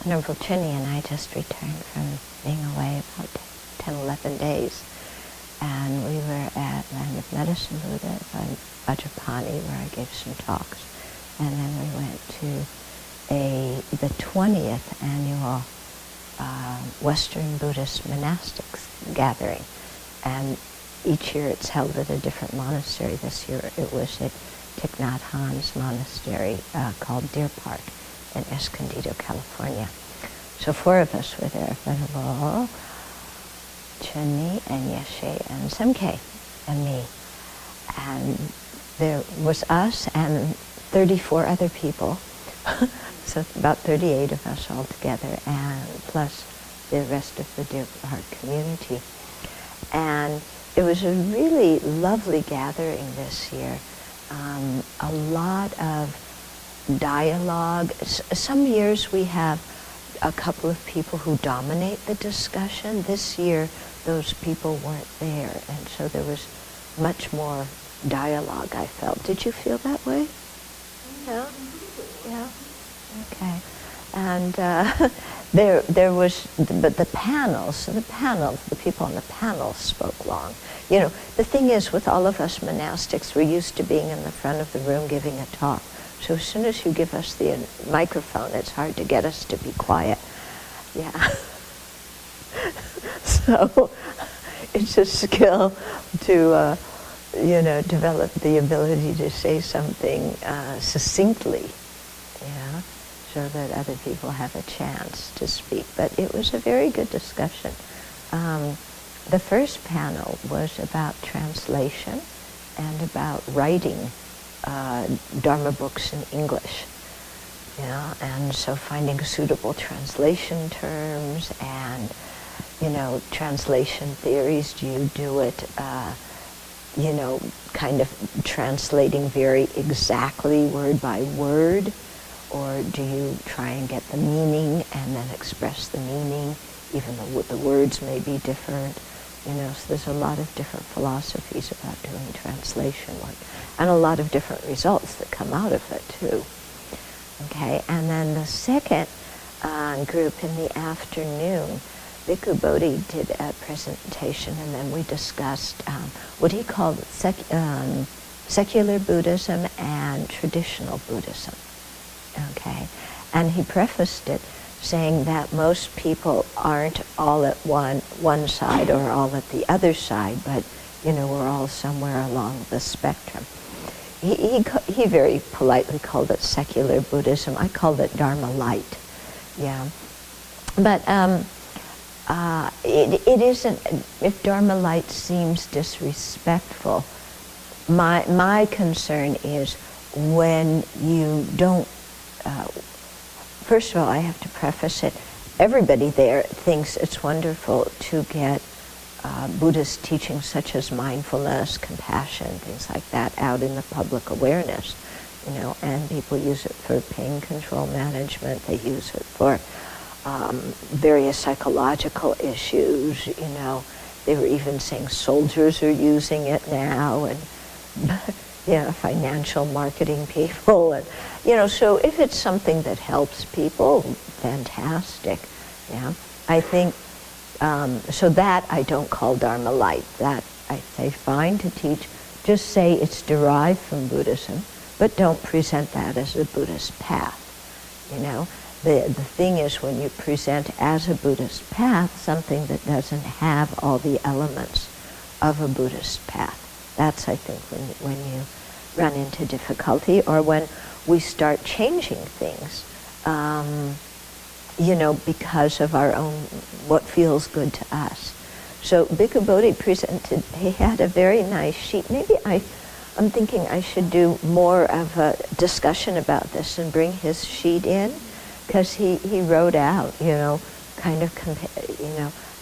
Venerable Chini and I just returned from being away about 10, 11 days. And we were at Land of Medicine Buddha by Vajrapani, where I gave some talks. And then we went to the 20th annual Western Buddhist Monastics gathering. And each year it's held at a different monastery. This year it was at Thich Nhat Hanh's monastery called Deer Park in Escondido, California. So 4 of us were there, Venerable Chuni and Yeshe and Semke and me. And there was us and 34 other people, so about 38 of us all together, and plus the rest of the Deer Park community. And it was a really lovely gathering this year. A lot of dialogue. Some years we have a couple of people who dominate the discussion. This year those people weren't there, and so there was much more dialogue, I felt. Did you feel that way? Yeah? Yeah? Okay. And there was, but the panels, the people on the panels spoke long. You know, the thing is, with all of us monastics, we're used to being in the front of the room giving a talk. So as soon as you give us the microphone, it's hard to get us to be quiet. Yeah. So it's a skill to, develop the ability to say something succinctly, so that other people have a chance to speak. But it was a very good discussion. The first panel was about translation and about writing Dharma books in English, and so finding suitable translation terms and, translation theories. Do you do it, kind of translating very exactly word by word, or do you try and get the meaning and then express the meaning, even though the words may be different? So there's a lot of different philosophies about doing translation work, and a lot of different results that come out of it too. Okay, and then the second group in the afternoon, Bhikkhu Bodhi did a presentation, and then we discussed what he called secular Buddhism and traditional Buddhism. Okay, and he prefaced it saying that most people aren't all at one side or all at the other side, but we're all somewhere along the spectrum. He very politely called it secular Buddhism. I called it Dharma light. Yeah, but it isn't. If Dharma light seems disrespectful, my concern is when you don't. First of all, I have to preface it. Everybody there thinks it's wonderful to get Buddhist teachings such as mindfulness, compassion, things like that out in the public awareness, and people use it for pain control management. They use it for various psychological issues, They were even saying soldiers are using it now, and financial marketing people, and so if it's something that helps people, fantastic. I think so that I don't call Dharma light. That I say fine to teach. Just say it's derived from Buddhism, but don't present that as a Buddhist path. The thing is, when you present as a Buddhist path something that doesn't have all the elements of a Buddhist path, that's, I think, when you run into difficulty, or when we start changing things, because of our own, what feels good to us. So Bhikkhu Bodhi presented, he had a very nice sheet. Maybe I'm thinking I should do more of a discussion about this and bring his sheet in, because he wrote out, kind of,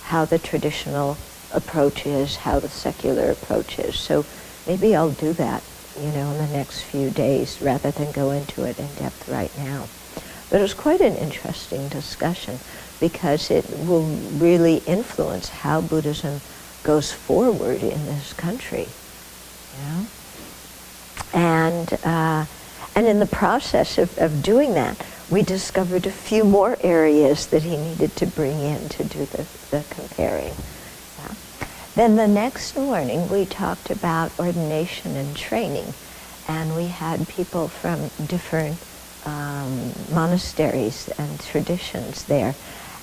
how the traditional approach is, how the secular approach is. So maybe I'll do that, in the next few days, rather than go into it in depth right now. But it was quite an interesting discussion, because it will really influence how Buddhism goes forward in this country. And in the process of doing that, we discovered a few more areas that he needed to bring in to do the comparing. Yeah. Then the next morning we talked about ordination and training, and we had people from different monasteries and traditions there.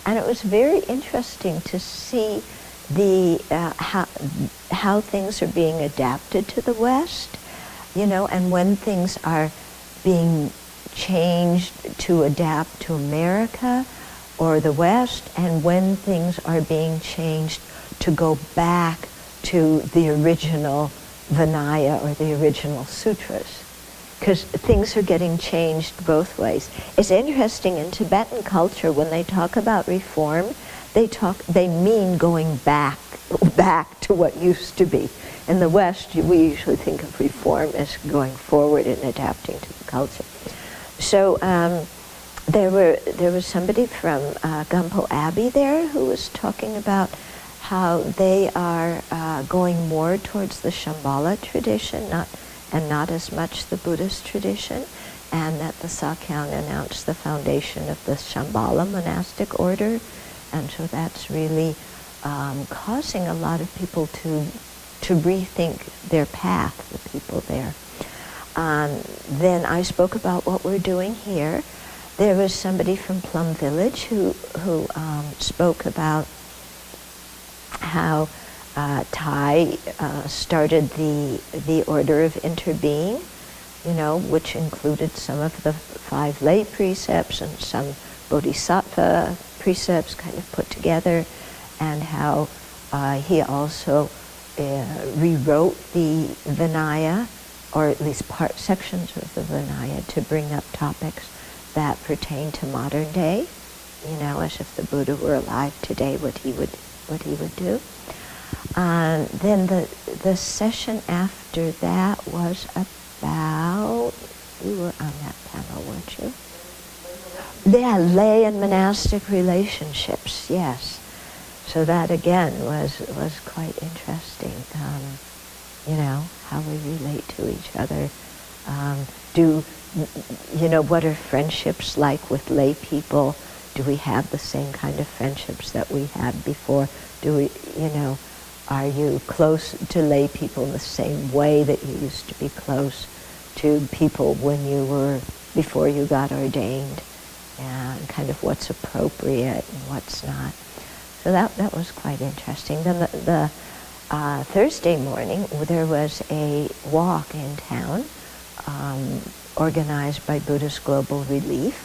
And it was very interesting to see how things are being adapted to the West, and when things are being changed to adapt to America or the West, and when things are being changed to go back to the original Vinaya or the original sutras. Because things are getting changed both ways. It's interesting, in Tibetan culture, when they talk about reform, they mean going back to what used to be. In the West, we usually think of reform as going forward and adapting to the culture. So there was somebody from Gampo Abbey there who was talking about how they are going more towards the Shambhala tradition, not as much the Buddhist tradition, and that the Sakyong announced the foundation of the Shambhala monastic order, and so that's really causing a lot of people to rethink their path, the people there. Then I spoke about what we're doing here. There was somebody from Plum Village who spoke about how Thai started the order of interbeing, which included some of the 5 lay precepts and some bodhisattva precepts kind of put together, and how he also rewrote the Vinaya, or at least sections of the Vinaya, to bring up topics that pertain to modern day, as if the Buddha were alive today, what he would do. Then the session after that was about, you were on that panel, weren't you? Yeah, lay and monastic relationships, yes. So that again was quite interesting. How we relate to each other. What are friendships like with lay people? Do we have the same kind of friendships that we had before? Are you close to lay people in the same way that you used to be close to people before you got ordained? And kind of what's appropriate and what's not. So that was quite interesting. Then the Thursday morning, there was a walk in town organized by Buddhist Global Relief,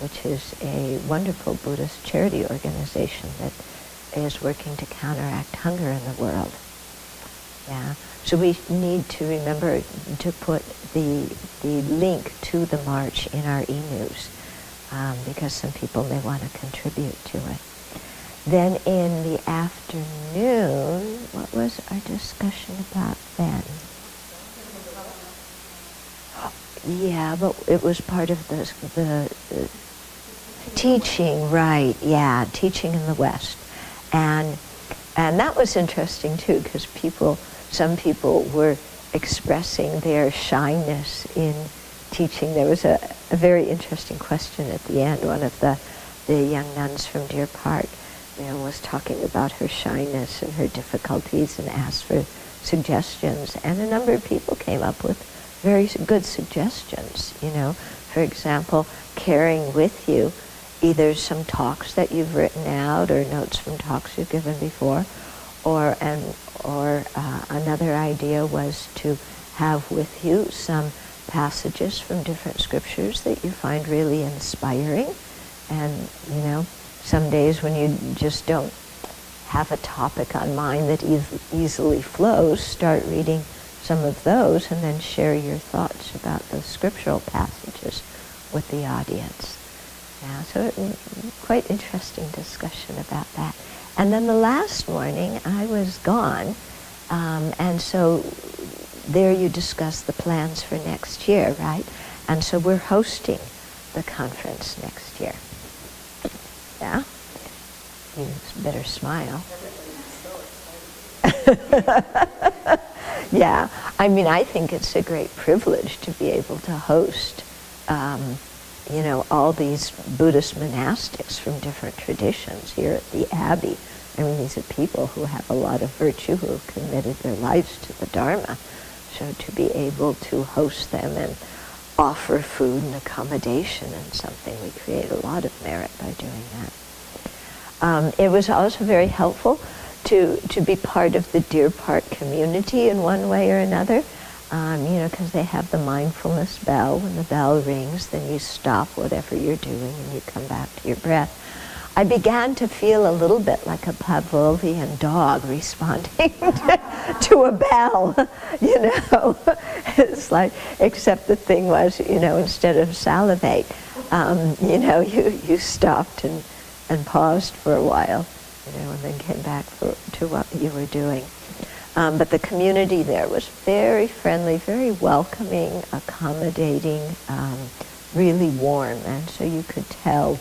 which is a wonderful Buddhist charity organization that is working to counteract hunger in the world. Yeah. So we need to remember to put the link to the march in our e-news, because some people may want to contribute to it. Then in the afternoon, what was our discussion about then? Yeah, but it was part of the teaching, right? Yeah, teaching in the West, and that was interesting too, because some people were expressing their shyness in teaching. There was a very interesting question at the end. One of the young nuns from Deer Park, was talking about her shyness and her difficulties and asked for suggestions. And a number of people came up with very good suggestions. For example, carrying with you either some talks that you've written out or notes from talks you've given before, or another idea was to have with you some passages from different scriptures that you find really inspiring. And, some days when you just don't have a topic on mind that easily flows, start reading some of those and then share your thoughts about those scriptural passages with the audience. Yeah, so quite interesting discussion about that. And then the last morning I was gone, and so there you discuss the plans for next year, right? And so we're hosting the conference next year. Yeah? You better smile. Yeah, I think it's a great privilege to be able to host all these Buddhist monastics from different traditions here at the Abbey. I mean, these are people who have a lot of virtue, who have committed their lives to the Dharma. So to be able to host them and offer food and accommodation and something, we create a lot of merit by doing that. It was also very helpful to be part of the Deer Park community in one way or another, because they have the mindfulness bell. When the bell rings, then you stop whatever you're doing and you come back to your breath. I began to feel a little bit like a Pavlovian dog responding to a bell, It's like, except the thing was, instead of salivate, you stopped and paused for a while, and then came back to what you were doing. But the community there was very friendly, very welcoming, accommodating, really warm, and so you could tell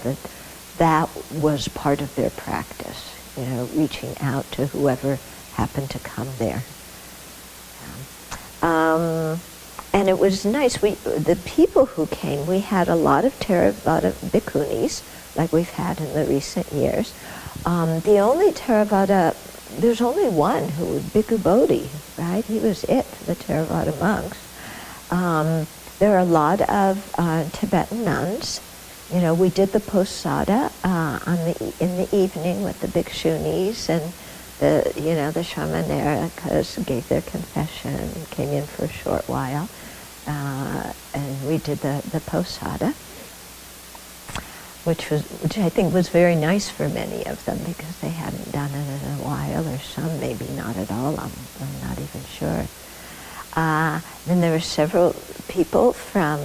that was part of their practice, reaching out to whoever happened to come there. And it was nice. The people who came, we had a lot of Theravada bhikkhunis, like we've had in the recent years. The only Theravada, there's only one who was Bhikkhu Bodhi, right? He was it for the Theravada monks. There are a lot of Tibetan nuns. We did the posada in the evening with the bhikshunis, and the shamanerikas gave their confession and came in for a short while, and we did the posada, which I think was very nice for many of them because they hadn't done it in a while, or some maybe not at all. I'm not even sure. Then there were several people from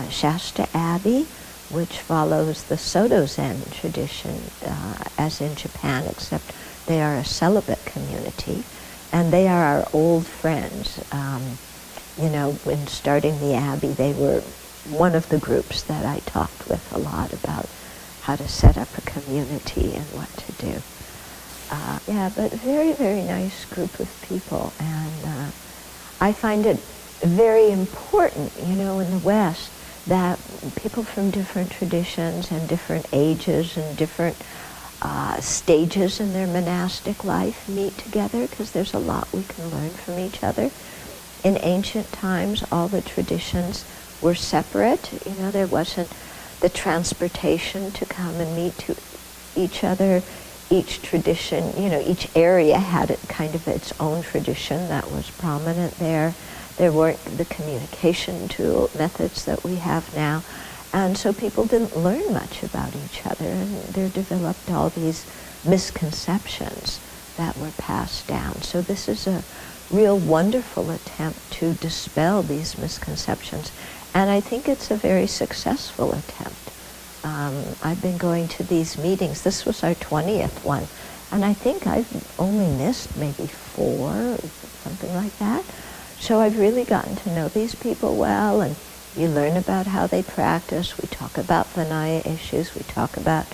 Shasta Abbey, which follows the Soto Zen tradition, as in Japan, except they are a celibate community, and they are our old friends. When starting the Abbey, they were one of the groups that I talked with a lot about how to set up a community and what to do. But very, very nice group of people, and I find it very important, in the West, that people from different traditions and different ages and different stages in their monastic life meet together, because there's a lot we can learn from each other. In ancient times, all the traditions were separate. There wasn't the transportation to come and meet to each other. Each tradition, each area had kind of its own tradition that was prominent there. There weren't the communication tool methods that we have now. And so people didn't learn much about each other, and there developed all these misconceptions that were passed down. So this is a real wonderful attempt to dispel these misconceptions. And I think it's a very successful attempt. I've been going to these meetings. This was our 20th one. And I think I've only missed maybe 4 or something like that. So I've really gotten to know these people well, and you learn about how they practice. We talk about Vinaya issues. We talk about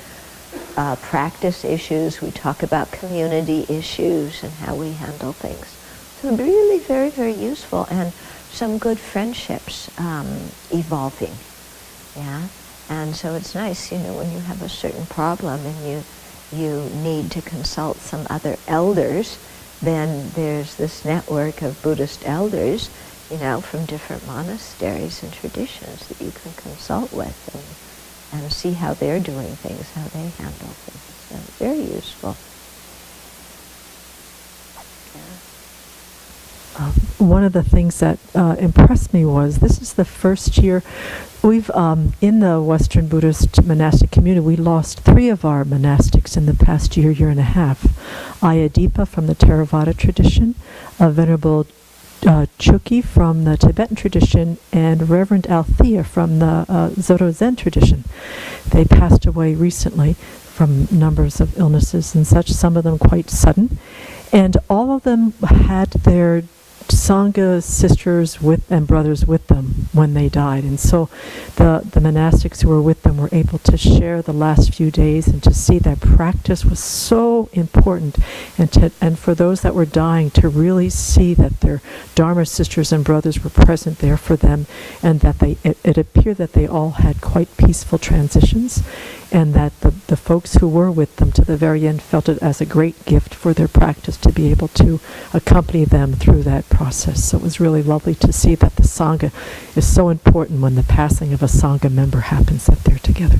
practice issues. We talk about community issues and how we handle things. So really very, very useful, and some good friendships evolving. Yeah. And so it's nice, when you have a certain problem and you need to consult some other elders, then there's this network of Buddhist elders, from different monasteries and traditions that you can consult with and see how they're doing things, how they handle things. So very useful. One of the things that impressed me was this is the first year we've, in the Western Buddhist monastic community, we lost 3 of our monastics in the past year and a half. Ayadipa from the Theravada tradition, Venerable Chukyi from the Tibetan tradition, and Reverend Althea from the Soto Zen tradition. They passed away recently from numbers of illnesses and such, some of them quite sudden. And all of them had their Sangha sisters and brothers with them when they died. And so the monastics who were with them were able to share the last few days and to see that practice was so important, and for those that were dying to really see that their Dharma sisters and brothers were present there for them, and that it appeared that they all had quite peaceful transitions, and that the folks who were with them to the very end felt it as a great gift for their practice to be able to accompany them through that process. So it was really lovely to see that the Sangha is so important when the passing of a Sangha member happens, that they're together.